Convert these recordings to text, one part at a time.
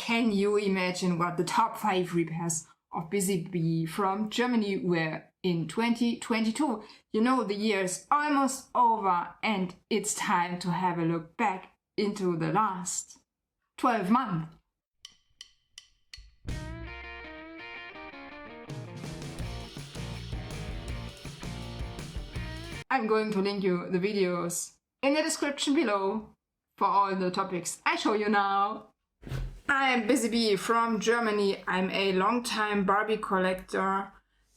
Can you imagine what the top 5 repairs of Busy Bee from Germany were in 2022? You know, the year is almost over and it's time to have a look back into the last 12 months. I'm going to link you the videos in the description below for all the topics I show you now. I'm Busy Bee from Germany. I'm a long-time Barbie collector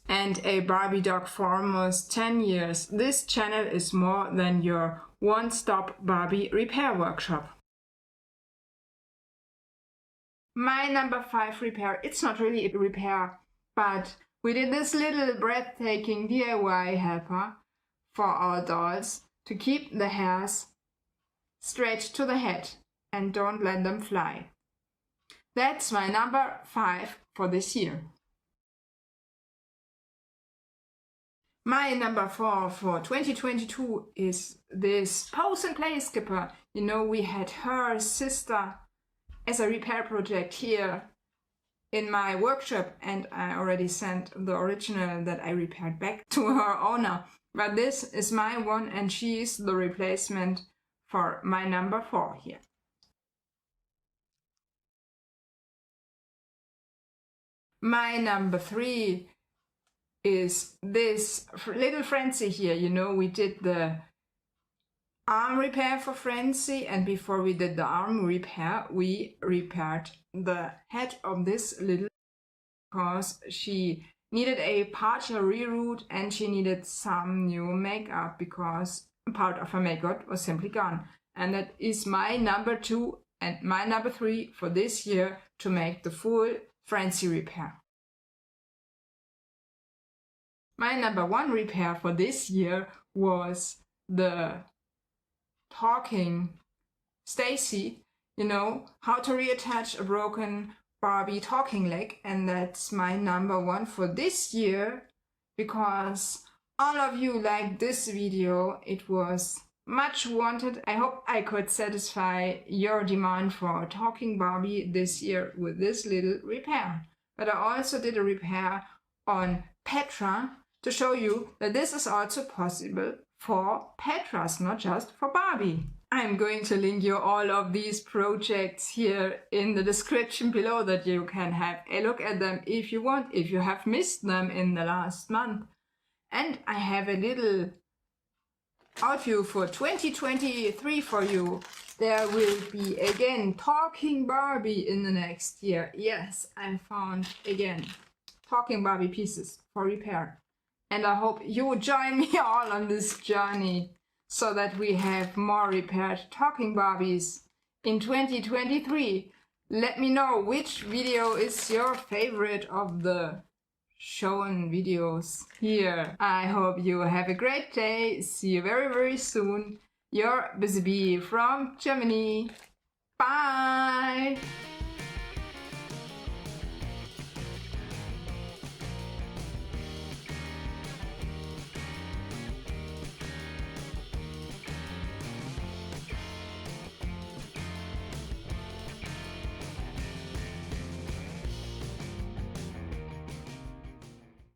and a Barbie dog for almost 10 years. This channel is more than your one-stop Barbie repair workshop. My number 5 repair, it's not really a repair, but we did this little breathtaking DIY helper for our dolls to keep the hairs straight to the head and don't let them fly. That's my number 5 for this year. My number 4 for 2022 is this pose and play skipper. You know, we had her sister as a repair project here in my workshop, and I already sent the original that I repaired back to her owner. But this is my one and she is the replacement for my number 4 here. My number 3 is this little Francie here. You know, we did the arm repair for Francie, and before we did the arm repair, we repaired the head of this little, because she needed a partial reroute and she needed some new makeup because part of her makeup was simply gone. And that is my number 2 and my number 3 for this year to make the full Francie repair. My number 1 repair for this year was the talking Stacy. You know, how to reattach a broken Barbie talking leg, and that's my number 1 for this year because all of you liked this video. It was much wanted. I hope I could satisfy your demand for talking Barbie this year with this little repair. But I also did a repair on Petra to show you that this is also possible for Petras, not just for Barbie. I'm going to link you all of these projects here in the description below that you can have a look at them if you want, if you have missed them in the last month. And I have a little overview for 2023 for you. There will be again talking Barbie in the next year. Yes, I found again talking Barbie pieces for repair. And I hope you join me all on this journey so that we have more repaired talking Barbies in 2023. Let me know which video is your favorite of the shown videos here. I hope you have a great day. See you very, very soon. Your Busy Bee from Germany. Bye!